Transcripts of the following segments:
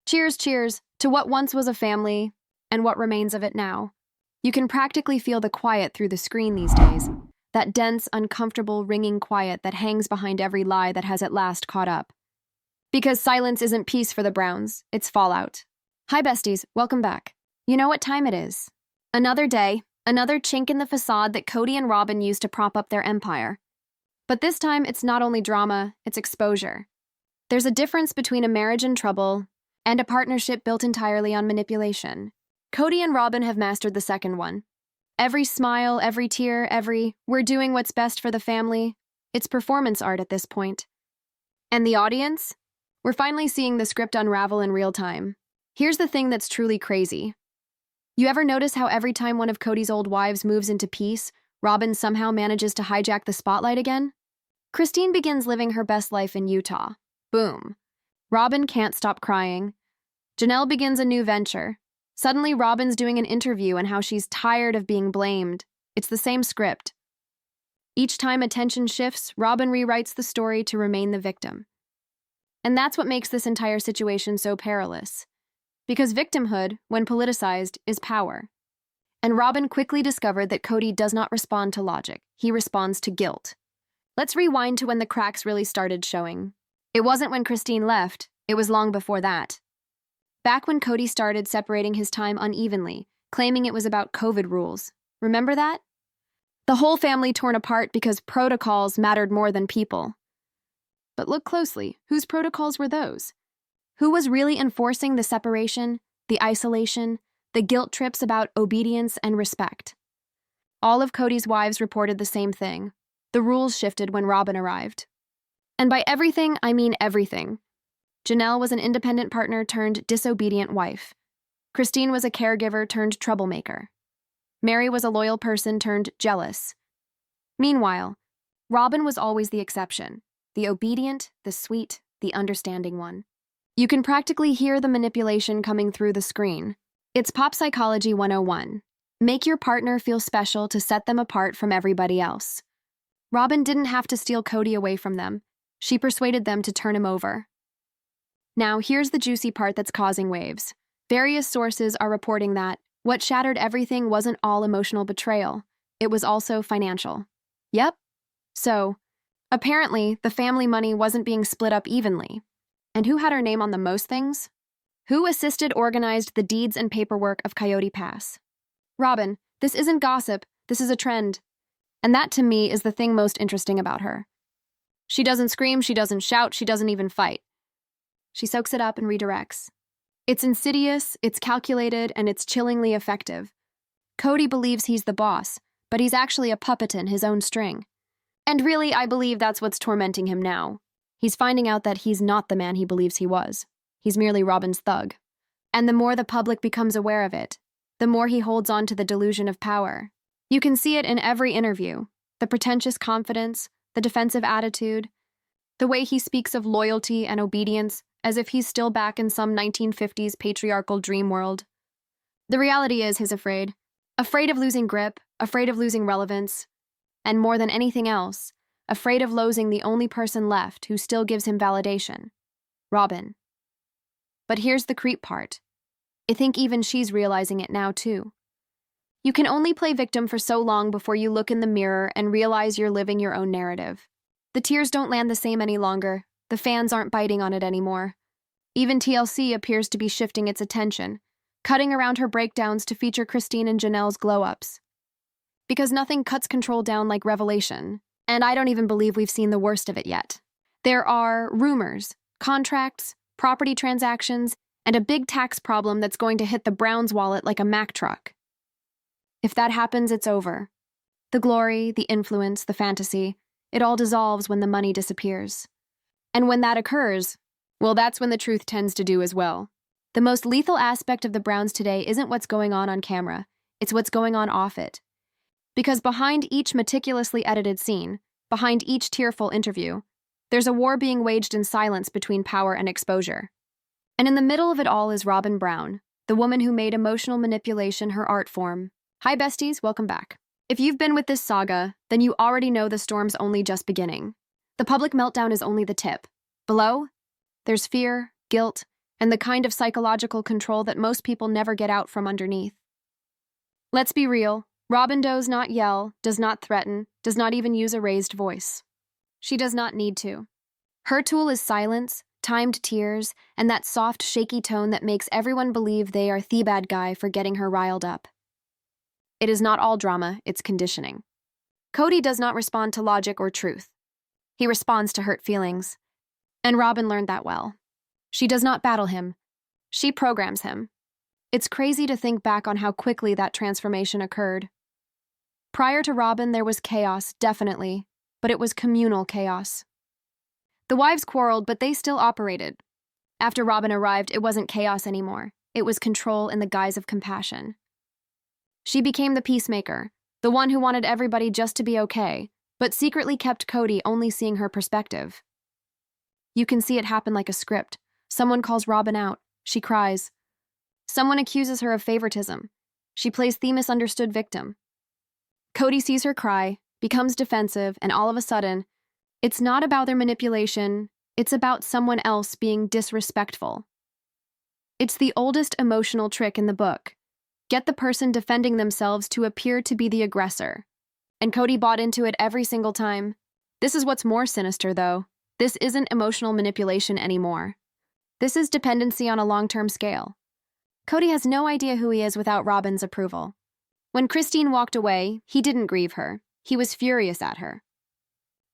Cheers, cheers to what once was a family and what remains of it now. You can practically feel the quiet through the screen these days, that dense, uncomfortable, ringing quiet that hangs behind every lie that has at last caught up. Because silence isn't peace for the Browns, it's fallout. Hi, besties, welcome back. You know what time it is. Another day, another chink in the facade that Kody and Robyn used to prop up their empire. But this time, it's not only drama, it's exposure. There's a difference between a marriage in trouble and a partnership built entirely on manipulation. Kody and Robyn have mastered the second one. Every smile, every tear, every "we're doing what's best for the family," it's performance art at this point. And the audience? We're finally seeing the script unravel in real time. Here's the thing that's truly crazy. You ever notice how every time one of Kody's old wives moves into peace, Robyn somehow manages to hijack the spotlight again? Christine begins living her best life in Utah. Boom. Robyn can't stop crying. Janelle begins a new venture. Suddenly, Robyn's doing an interview on how she's tired of being blamed. It's the same script. Each time attention shifts, Robyn rewrites the story to remain the victim. And that's what makes this entire situation so perilous. Because victimhood, when politicized, is power. And Robyn quickly discovered that Kody does not respond to logic. He responds to guilt. Let's rewind to when the cracks really started showing. It wasn't when Christine left, it was long before that. Back when Kody started separating his time unevenly, claiming it was about COVID rules. Remember that? The whole family torn apart because protocols mattered more than people. But look closely, whose protocols were those? Who was really enforcing the separation, the isolation, the guilt trips about obedience and respect? All of Kody's wives reported the same thing. The rules shifted when Robyn arrived. And by everything, I mean everything. Janelle was an independent partner turned disobedient wife. Christine was a caregiver turned troublemaker. Meri was a loyal person turned jealous. Meanwhile, Robyn was always the exception, the obedient, the sweet, the understanding one. You can practically hear the manipulation coming through the screen. It's Pop Psychology 101. Make your partner feel special to set them apart from everybody else. Robyn didn't have to steal Kody away from them. She persuaded them to turn him over. Now, here's the juicy part that's causing waves. Various sources are reporting that what shattered everything wasn't all emotional betrayal. It was also financial. Yep. So, apparently, the family money wasn't being split up evenly. And who had her name on the most things? Who organized the deeds and paperwork of Coyote Pass? Robyn, this isn't gossip, this is a trend. And that, to me, is the thing most interesting about her. She doesn't scream, she doesn't shout, she doesn't even fight. She soaks it up and redirects. It's insidious, it's calculated, and it's chillingly effective. Kody believes he's the boss, but he's actually a puppet in his own string. And really, I believe that's what's tormenting him now. He's finding out that he's not the man he believes he was. He's merely Robyn's thug. And the more the public becomes aware of it, the more he holds on to the delusion of power. You can see it in every interview. The pretentious confidence, the defensive attitude, the way he speaks of loyalty and obedience as if he's still back in some 1950s patriarchal dream world. The reality is he's afraid. Afraid of losing grip, afraid of losing relevance, and more than anything else, afraid of losing the only person left who still gives him validation, Robyn. But here's the creep part. I think even she's realizing it now too. You can only play victim for so long before you look in the mirror and realize you're living your own narrative. The tears don't land the same any longer. The fans aren't biting on it anymore. Even TLC appears to be shifting its attention, cutting around her breakdowns to feature Christine and Janelle's glow-ups. Because nothing cuts control down like revelation, and I don't even believe we've seen the worst of it yet. There are rumors, contracts, property transactions, and a big tax problem that's going to hit the Browns' wallet like a Mack truck. If that happens, it's over. The glory, the influence, the fantasy, it all dissolves when the money disappears. And when that occurs, well, that's when the truth tends to do as well. The most lethal aspect of the Browns today isn't what's going on camera, it's what's going on off it. Because behind each meticulously edited scene, behind each tearful interview, there's a war being waged in silence between power and exposure. And in the middle of it all is Robyn Brown, the woman who made emotional manipulation her art form. Hi besties, welcome back. If you've been with this saga, then you already know the storm's only just beginning. The public meltdown is only the tip. Below, there's fear, guilt, and the kind of psychological control that most people never get out from underneath. Let's be real. Robyn does not yell, does not threaten, does not even use a raised voice. She does not need to. Her tool is silence, timed tears, and that soft, shaky tone that makes everyone believe they are the bad guy for getting her riled up. It is not all drama, it's conditioning. Kody does not respond to logic or truth. He responds to hurt feelings. And Robyn learned that well. She does not battle him. She programs him. It's crazy to think back on how quickly that transformation occurred. Prior to Robyn, there was chaos, definitely, but it was communal chaos. The wives quarreled, but they still operated. After Robyn arrived, it wasn't chaos anymore. It was control in the guise of compassion. She became the peacemaker, the one who wanted everybody just to be okay, but secretly kept Kody only seeing her perspective. You can see it happen like a script. Someone calls Robyn out. She cries. Someone accuses her of favoritism. She plays the misunderstood victim. Kody sees her cry, becomes defensive, and all of a sudden, it's not about their manipulation, it's about someone else being disrespectful. It's the oldest emotional trick in the book. Get the person defending themselves to appear to be the aggressor. And Kody bought into it every single time. This is what's more sinister, though. This isn't emotional manipulation anymore. This is dependency on a long-term scale. Kody has no idea who he is without Robyn's approval. When Christine walked away, he didn't grieve her. He was furious at her.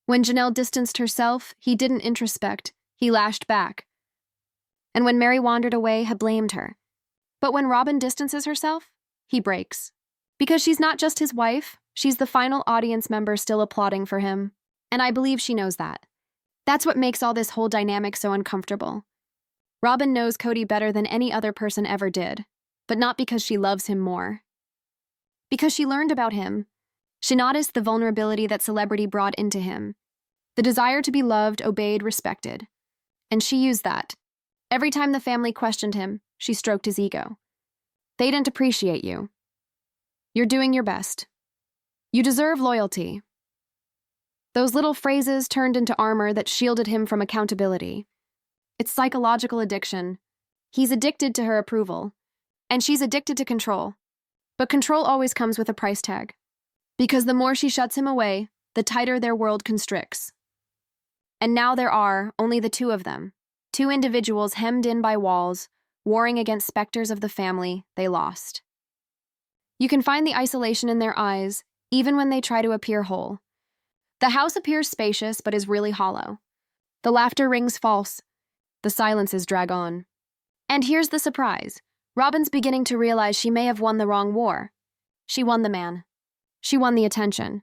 When Janelle distanced herself, he didn't introspect. He lashed back. And when Meri wandered away, he blamed her. But when Robyn distances herself, he breaks. Because she's not just his wife, she's the final audience member still applauding for him. And I believe she knows that. That's what makes all this whole dynamic so uncomfortable. Robyn knows Kody better than any other person ever did, but not because she loves him more. Because she learned about him. She noticed the vulnerability that celebrity brought into him, the desire to be loved, obeyed, respected. And she used that. Every time the family questioned him, she stroked his ego. They didn't appreciate you. You're doing your best. You deserve loyalty. Those little phrases turned into armor that shielded him from accountability. It's psychological addiction. He's addicted to her approval, and she's addicted to control. But control always comes with a price tag. Because the more she shuts him away, the tighter their world constricts. And now there are only the two of them, two individuals hemmed in by walls, warring against specters of the family they lost. You can find the isolation in their eyes, even when they try to appear whole. The house appears spacious, but is really hollow. The laughter rings false. The silences drag on. And here's the surprise. Robyn's beginning to realize she may have won the wrong war. She won the man. She won the attention.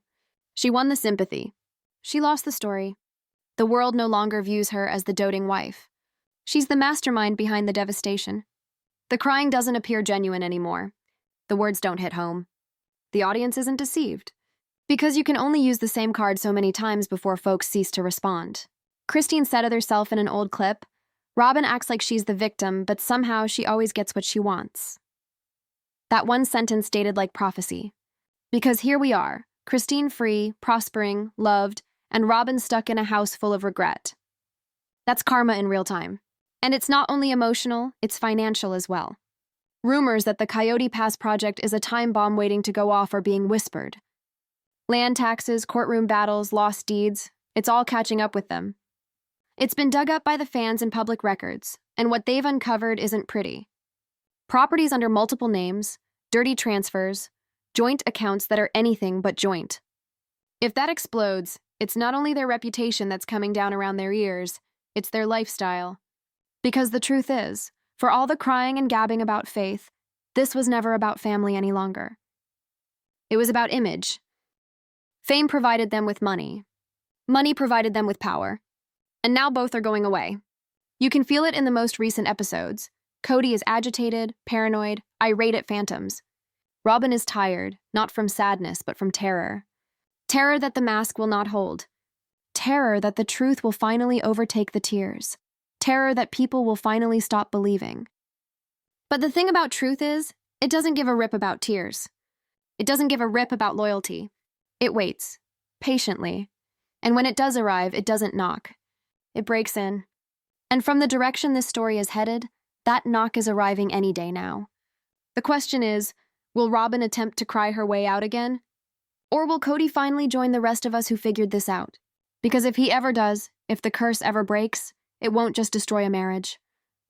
She won the sympathy. She lost the story. The world no longer views her as the doting wife. She's the mastermind behind the devastation. The crying doesn't appear genuine anymore. The words don't hit home. The audience isn't deceived. Because you can only use the same card so many times before folks cease to respond. Christine said of herself in an old clip, Robyn acts like she's the victim, but somehow she always gets what she wants. That one sentence dated like prophecy. Because here we are, Christine free, prospering, loved, and Robyn stuck in a house full of regret. That's karma in real time. And it's not only emotional, it's financial as well. Rumors that the Coyote Pass project is a time bomb waiting to go off are being whispered. Land taxes, courtroom battles, lost deeds, it's all catching up with them. It's been dug up by the fans in public records, and what they've uncovered isn't pretty. Properties under multiple names, dirty transfers, joint accounts that are anything but joint. If that explodes, it's not only their reputation that's coming down around their ears, it's their lifestyle. Because the truth is, for all the crying and gabbing about faith, this was never about family any longer. It was about image. Fame provided them with money. Money provided them with power. And now both are going away. You can feel it in the most recent episodes. Kody is agitated, paranoid, irate at phantoms. Robyn is tired, not from sadness, but from terror. Terror that the mask will not hold. Terror that the truth will finally overtake the tears. Terror that people will finally stop believing. But the thing about truth is, it doesn't give a rip about tears. It doesn't give a rip about loyalty. It waits, patiently. And when it does arrive, it doesn't knock. It breaks in. And from the direction this story is headed, That knock is arriving any day now. The question is, will Robyn attempt to cry her way out again? Or will Kody finally join the rest of us who figured this out? Because if he ever does, if the curse ever breaks, it won't just destroy a marriage.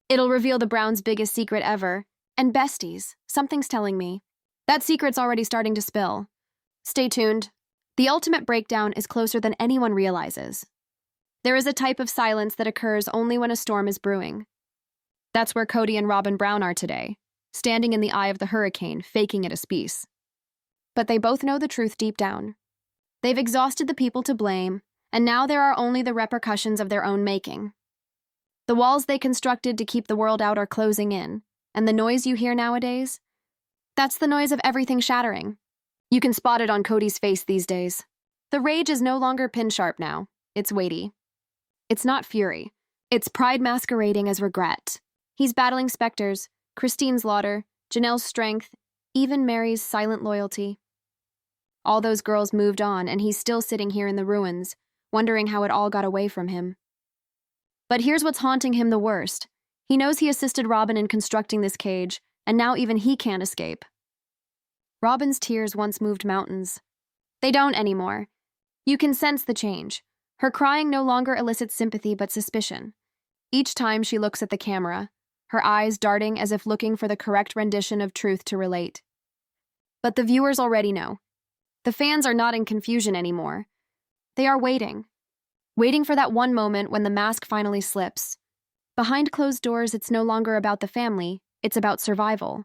It'll reveal the Browns' biggest secret ever. And besties, something's telling me. That secret's already starting to spill. Stay tuned. The ultimate breakdown is closer than anyone realizes. There is a type of silence that occurs only when a storm is brewing. That's where Kody and Robyn Brown are today, standing in the eye of the hurricane, faking it a peace. But they both know the truth deep down. They've exhausted the people to blame, and now there are only the repercussions of their own making. The walls they constructed to keep the world out are closing in, and the noise you hear nowadays? That's the noise of everything shattering. You can spot it on Kody's face these days. The rage is no longer pin-sharp now. It's weighty. It's not fury. It's pride masquerading as regret. He's battling specters, Christine's laughter, Janelle's strength, even Meri's silent loyalty. All those girls moved on, and he's still sitting here in the ruins, wondering how it all got away from him. But here's what's haunting him the worst. He knows he assisted Robyn in constructing this cage, and now even he can't escape. Robyn's tears once moved mountains. They don't anymore. You can sense the change. Her crying no longer elicits sympathy but suspicion. Each time she looks at the camera, her eyes darting as if looking for the correct rendition of truth to relate. But the viewers already know. The fans are not in confusion anymore. They are waiting for that one moment when the mask finally slips. Behind closed doors, it's no longer about the family, it's about survival.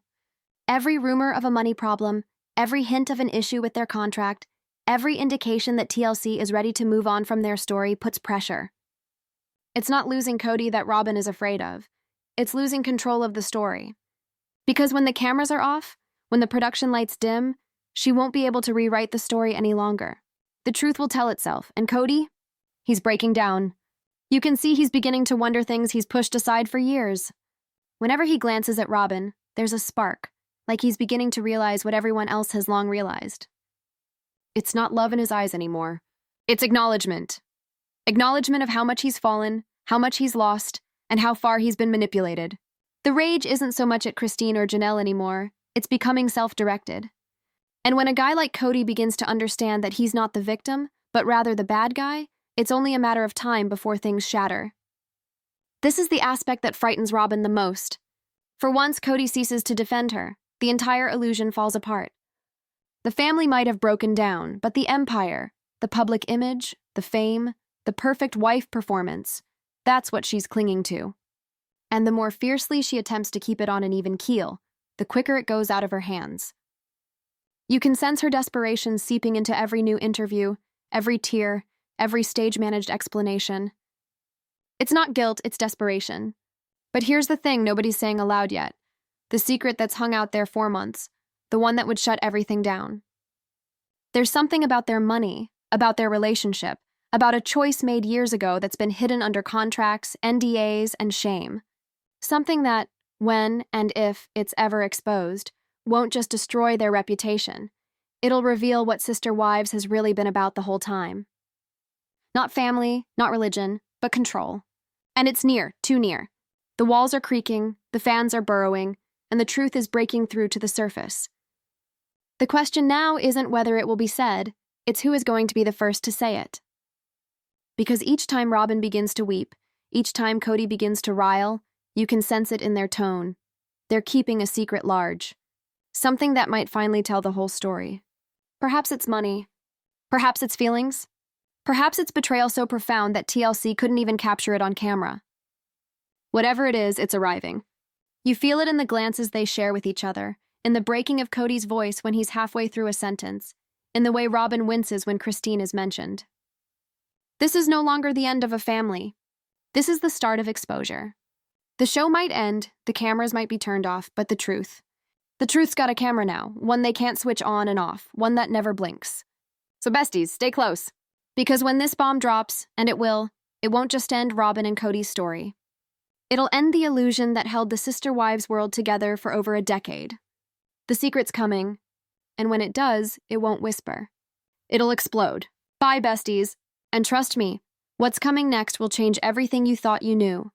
Every rumor of a money problem, every hint of an issue with their contract, every indication that TLC is ready to move on from their story puts pressure. It's not losing Kody that Robyn is afraid of. It's losing control of the story. Because when the cameras are off, when the production lights dim, she won't be able to rewrite the story any longer. The truth will tell itself, and Kody? He's breaking down. You can see he's beginning to wonder things he's pushed aside for years. Whenever he glances at Robyn, there's a spark, like he's beginning to realize what everyone else has long realized. It's not love in his eyes anymore. It's acknowledgement. Acknowledgement of how much he's fallen, how much he's lost, and how far he's been manipulated. The rage isn't so much at Christine or Janelle anymore, it's becoming self-directed. And when a guy like Kody begins to understand that he's not the victim, but rather the bad guy, it's only a matter of time before things shatter. This is the aspect that frightens Robyn the most. For once Kody ceases to defend her, the entire illusion falls apart. The family might have broken down, but the empire, the public image, the fame, the perfect wife performance, that's what she's clinging to. And the more fiercely she attempts to keep it on an even keel, the quicker it goes out of her hands. You can sense her desperation seeping into every new interview, every tear, every stage-managed explanation. It's not guilt, it's desperation. But here's the thing nobody's saying aloud yet. The secret that's hung out there 4 months, the one that would shut everything down. There's something about their money, about their relationship, about a choice made years ago that's been hidden under contracts, NDAs, and shame. Something that, when and if it's ever exposed, won't just destroy their reputation. It'll reveal what Sister Wives has really been about the whole time. Not family, not religion, but control. And it's near, too near. The walls are creaking, the fans are burrowing, and the truth is breaking through to the surface. The question now isn't whether it will be said, it's who is going to be the first to say it. Because each time Robyn begins to weep, each time Kody begins to rile, you can sense it in their tone. They're keeping a secret large. Something that might finally tell the whole story. Perhaps it's money. Perhaps it's feelings. Perhaps it's betrayal so profound that TLC couldn't even capture it on camera. Whatever it is, it's arriving. You feel it in the glances they share with each other, in the breaking of Kody's voice when he's halfway through a sentence, in the way Robyn winces when Christine is mentioned. This is no longer the end of a family. This is the start of exposure. The show might end, the cameras might be turned off, but the truth's got a camera now, one they can't switch on and off, one that never blinks. So besties, stay close. Because when this bomb drops, and it won't just end Robyn and Kody's story. It'll end the illusion that held the Sister Wives world together for over a decade. The secret's coming, and when it does, it won't whisper. It'll explode. Bye, besties. And trust me, what's coming next will change everything you thought you knew.